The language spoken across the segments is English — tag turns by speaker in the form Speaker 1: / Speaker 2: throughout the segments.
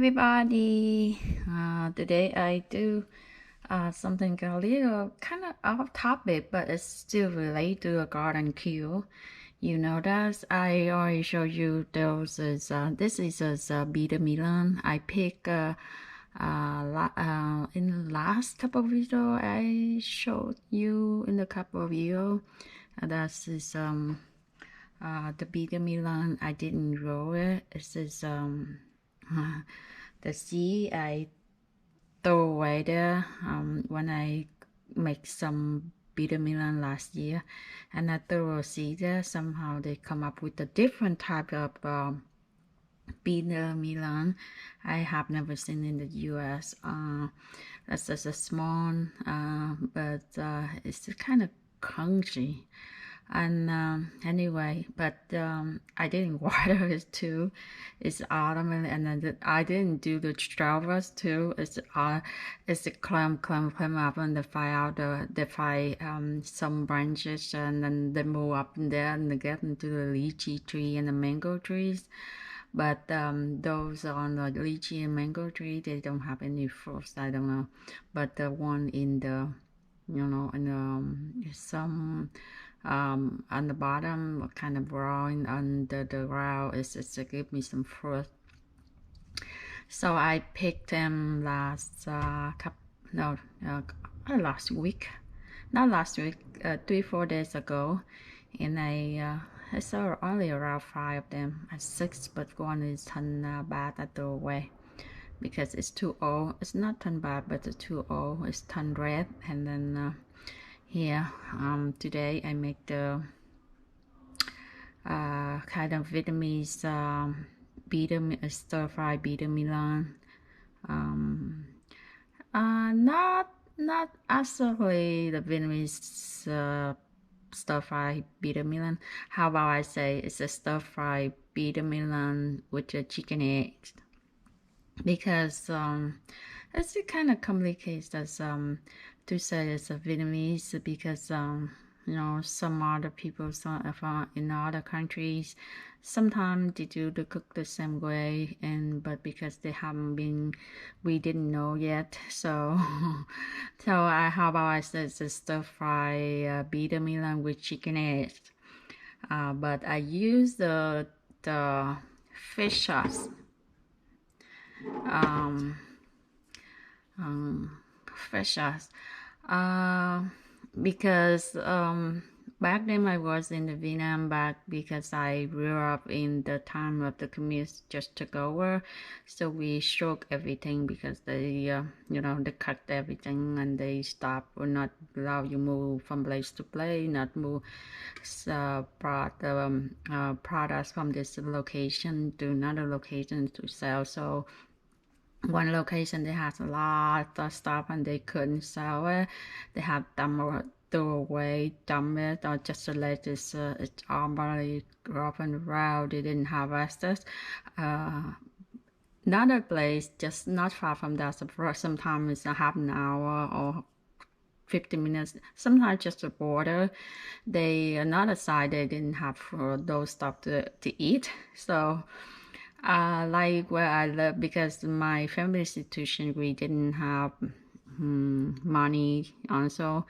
Speaker 1: everybody. Today I do something a little kind of off topic, but it's still related to a garden queue. You know that I already showed you those. This is a bitter melon. I pick in the last couple of video I showed you in the couple of video. That is the bitter melon. I didn't grow it. This is the seed I throw away there when I make some bitter melon last year, and I throw a seed there. Somehow they come up with a different type of bitter melon I have never seen in the US. That's just a small, but it's kind of crunchy. And anyway, but I didn't water it too. It's autumn, and then I didn't do the strawberries too. It's a climb up and they fly out they fly some branches, and then they move up in there and they get into the lychee tree and the mango trees. But those on the lychee and mango tree, they don't have any fruits. I don't know. But the one in the, in some on the bottom, kind of brown under the ground, is to give me some fruit. So I picked them last last week, not last week, 3-4 days ago, and I saw only around 5 of them, 6, but one is turned bad. I threw away because it's too old. It's not turned bad, but it's too old. It's turned red, and then here today I make the kind of Vietnamese stir-fry bitter melon. Not actually the Vietnamese stir-fry bitter melon. How about I say it's a stir-fry bitter melon with the chicken eggs, because it's kind of complicated as to say it's a Vietnamese, because some other people in other countries sometimes they do the cook the same way, but because they haven't been, we didn't know yet, so how about I say it's a stir fry bitter melon with chicken eggs, but I use the fish sauce, fish sauce, because back then I was in the Vietnam back, because I grew up in the time of the communists just took over, so we shook everything, because they they cut everything and they stop or not allow you move from place to place, not move products from this location to another location to sell. So one location they had a lot of stuff and they couldn't sell it. They had throw away, dump it, or just to let it's already grow and around. They didn't have access. Another place just not far from that, sometimes it's a half an hour or 15 minutes, sometimes just the border. Another side, they didn't have those stuff to eat. So like where I live, because my family institution, we didn't have money also.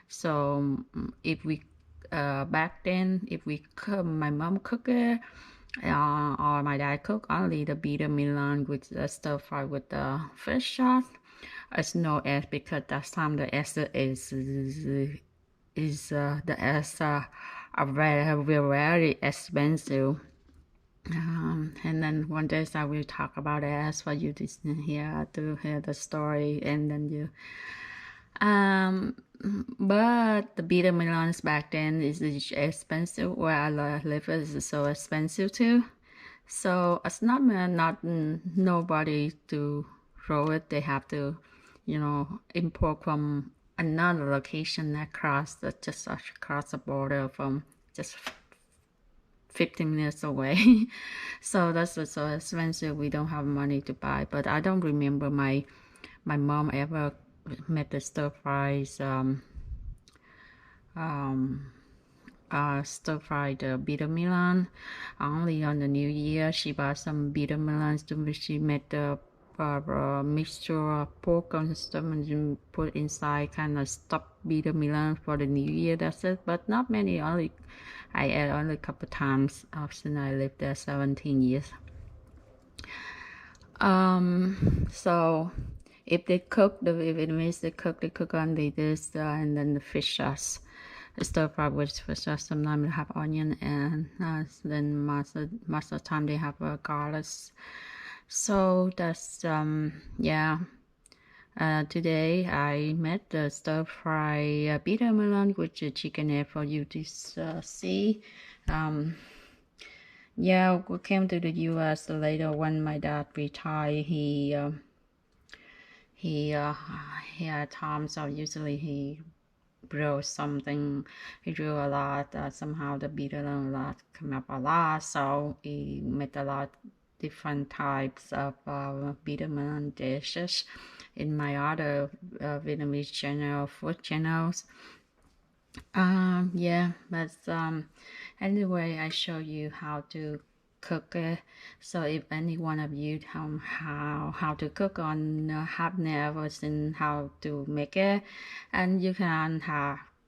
Speaker 1: So if we back then, if we cook, my mom cook it, or my dad cook only the bitter melon with the stir fry with the fish sauce. It's no egg, because that time the egg the eggs are very expensive. And then one day I will talk about it for you to hear the story, and then you but the bitter melons back then is expensive. Where I live is so expensive too, so it's not nobody to grow it. They have to import from another location just across the border from just 15 minutes away. So that's so expensive, we don't have money to buy. But I don't remember my mom ever made the stir fries stir fried bitter melon. Only on the New Year she bought some bitter melons she made the mixture of pork and stuff and put inside, kind of stuffed bitter melon for the new year. That's it, but not many. Only I ate only a couple times since I lived there 17 years. So if they cook, the Vietnamese they cook only this and then the fish sauce. The stir fry with fish sauce. Sometimes they have onion and then most of the time they have garlic. So that's yeah. Today I made the stir fry bitter melon with the chicken egg for you to see. Yeah, we came to the U.S. later when my dad retired. He had time, so usually he grow something. He grew a lot. Somehow the bitter melon lot come up a lot, so he made a lot different types of bitter melon dishes in my other Vietnamese channel, food channels. Yeah, but anyway, I show you how to cook it. So if any one of you how to cook on have never seen how to make it, and you can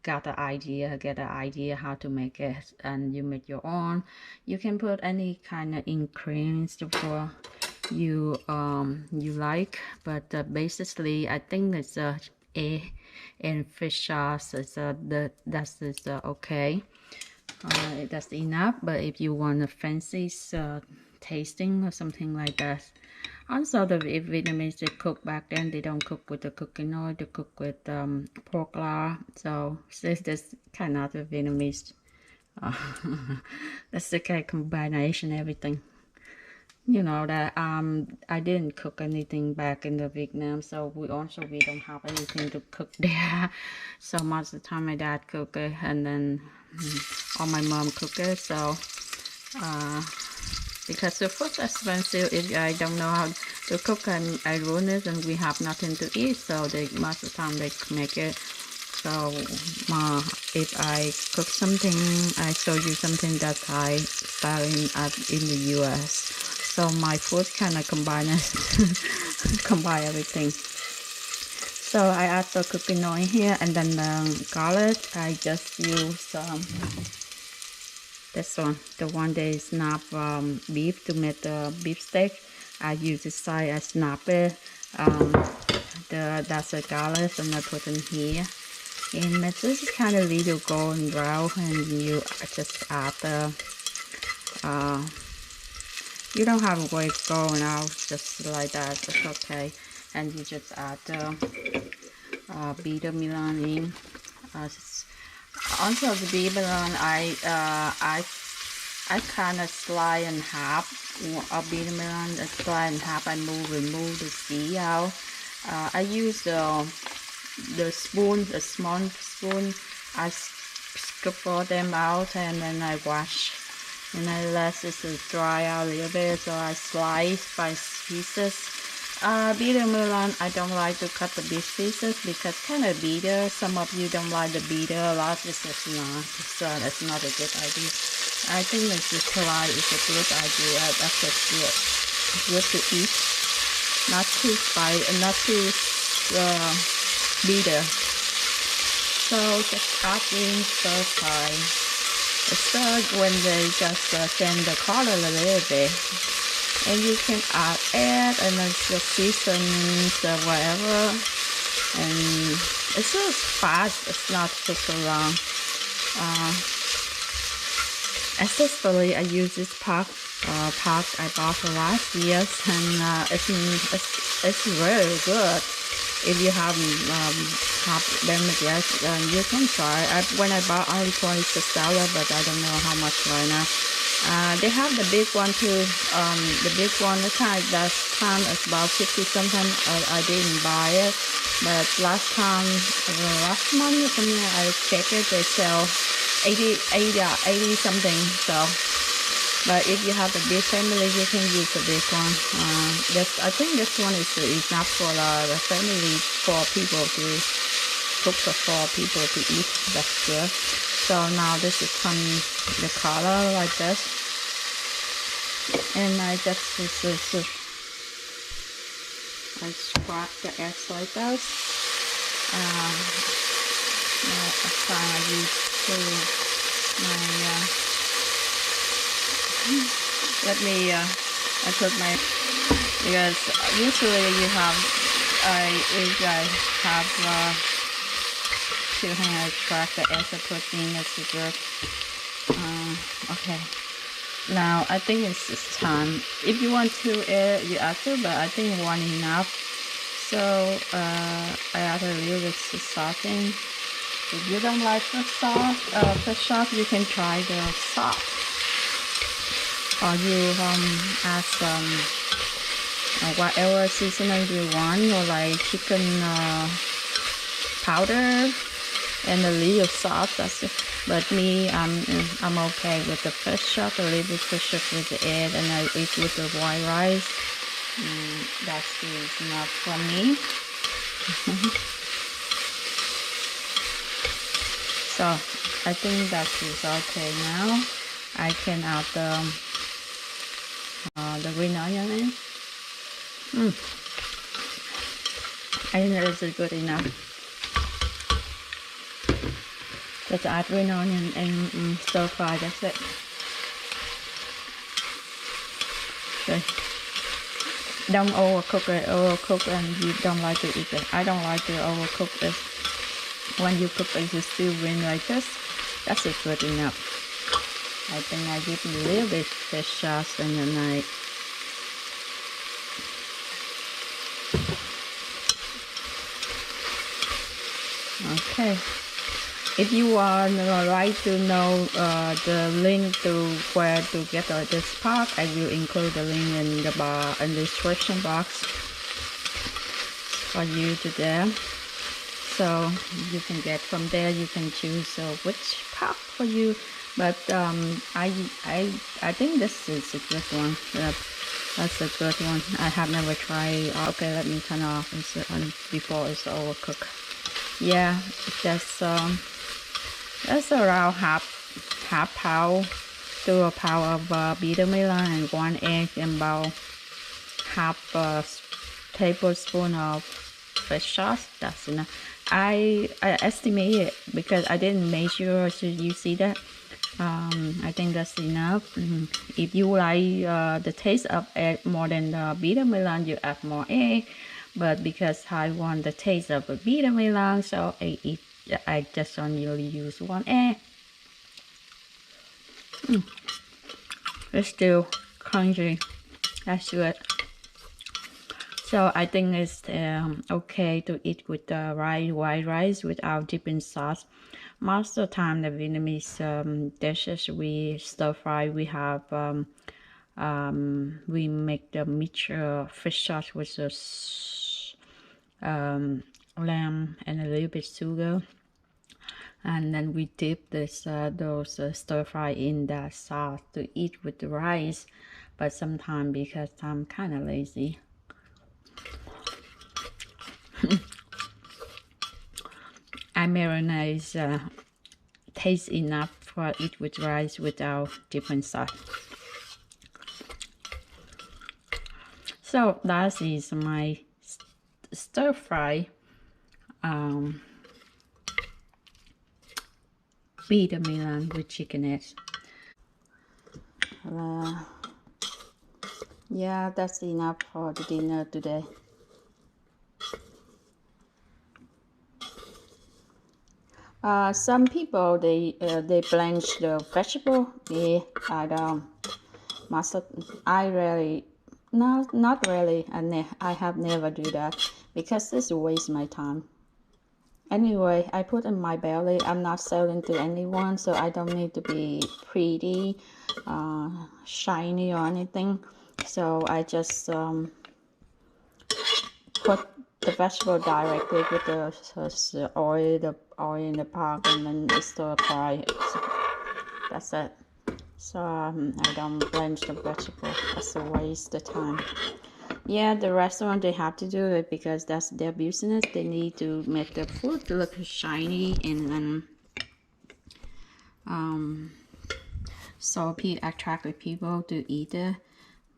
Speaker 1: get an idea how to make it, and you make your own. You can put any kind of ingredients for you like, but basically I think it's egg and fish sauce is that's okay. That's enough, but if you want a fancy tasting or something like that. Also, the Vietnamese they cook back then, they don't cook with the cooking oil, they cook with pork lard. So this kind of the Vietnamese. That's the kind of combination, everything. You know that I didn't cook anything back in the Vietnam, so we don't have anything to cook there. So most of the time my dad cook it, and then or my mom cook it. So because the food's expensive, if I don't know how to cook and I ruin it, and we have nothing to eat, so most of the time they make it. So if I cook something, I show you something that I started in the US. So my food kind of combine everything. So I add the cooking oil here, and then garlic. I just use this one, the one that is snap beef to make the beef steak. I use this side. I snap it. That's the garlic, and I put in here. And this is kind of little golden brown, and you just add the you don't have to wait going out just like that. It's okay. And you just add the bitter melon in. Also the bitter melon, I kind of slice in half. A bitter melon, I slice in half. I remove the seed out. I use the spoon, the small spoon. I scoop all them out, and then I wash. And I let this dry out a little bit, so I slice by pieces. Bitter melon, I don't like to cut the big pieces because kind of bitter. Some of you don't like the bitter a lot. This is not. That's not a good idea. I think this is try is a good idea. That's a good to eat. Not too spicy, not too bitter. So just add in stir fry. Stir when they just send the color a little bit, and you can add egg and then just seasons whatever, and it's just fast. It's not so long. Especially I use this pot I bought for last year, and it's very good. If you haven't them yet, you can try. When I bought only $26, but I don't know how much right now. They have the big one too. The big one, that time is about 50 something. I didn't buy it, but last month or something, I checked it. They sell 80 something. So. But if you have a big family, you can use the big one. I think this one is enough for the family, for people to cook for people to eat. That's good. So now this is the color like this, and I just I scrap the eggs like this. Next time I use to my let me I put my, because usually you have if I have two hand I crack the eggs I put in the sugar. Okay, now I think it's time. If you want to add you add to, but I think one enough. So I add a little bit of salt in. If you don't like the sauce, you can try the salt. Or you add some whatever seasoning you want, or like chicken powder and a little salt. That's it. But me, I'm okay with the fish sauce, a little bit fish sauce with the egg, and I eat with the white rice. That's enough for me. So I think that is okay now. I can add the green onion in. I think that is good enough. Just add green onion and stir fry. That's it. Okay. Don't overcook it. Overcook and you don't like to eat it. I don't like to overcook it. When you cook it, you still green like this. That's it, good enough. I think I give a little bit fish sauce and then okay. If you like to know the link to where to get this part, I will include the link in the description box for you to there. So you can get from there. You can choose which part for you. But I think this is a good one. That's a good one. I have never tried. Okay, let me turn off before it's overcooked. Yeah, that's around half pound to a pound of bitter melon and 1 egg and about half tablespoon of fish sauce. That's enough. I estimate it because I didn't measure. So you see that. I think that's enough. If you like the taste of egg more than the bitter melon, you add more egg. But because I want the taste of a bitter melon, so I just only use 1 egg. It's still crunchy. That's good. So I think it's okay to eat with the white rice without dipping sauce. Most of the time, the Vietnamese dishes we stir fry, we have we make the mixture fish sauce with the lamb and a little bit sugar, and then we dip this those stir fry in the sauce to eat with the rice. But sometimes because I'm kind of lazy, I marinate taste enough for eat with rice without different sauce. So that is my stir fry bitter melon with chicken eggs. Yeah, that's enough for the dinner today. Some people they blanch the vegetable. Yeah, I don't. I really, no, not really. I have never do that because this wastes my time. Anyway, I put in my belly. I'm not selling to anyone, so I don't need to be pretty, shiny or anything. So I just put the vegetable directly with the oil in the pot, and then stir fry. So that's it. So I don't blanch the vegetable. That's a waste of time. Yeah, the restaurant, they have to do it because that's their business. They need to make the food look shiny and then so attract the people to eat it.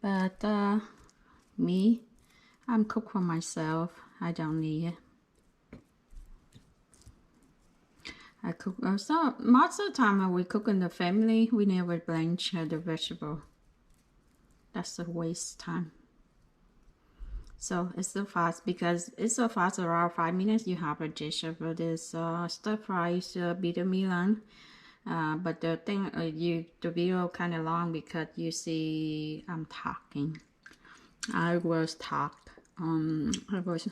Speaker 1: But me, I'm cook for myself. I don't need it. I cook. So most of the time when we cook in the family, we never blanch the vegetable. That's a waste time. So it's so fast because it's so fast. Around 5 minutes, you have a dish of this stir fried bitter melon. But the thing, the video kind of long because you see I'm talking. I was talk. I was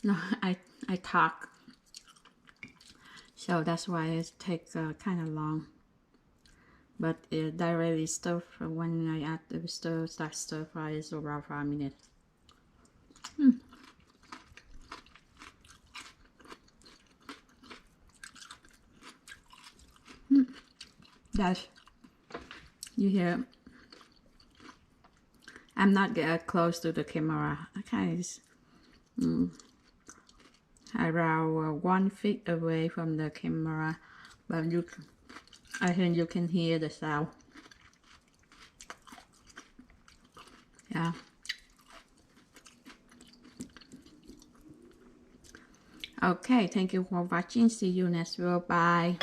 Speaker 1: no, I talk. So that's why it takes kind of long. But directly stir when I add the start stir fry is around 5 minutes. That's you hear. I'm not close to the camera. Okay, around 1 feet away from the camera, but I think you can hear the sound. Yeah. Okay, thank you for watching. See you next video. Bye.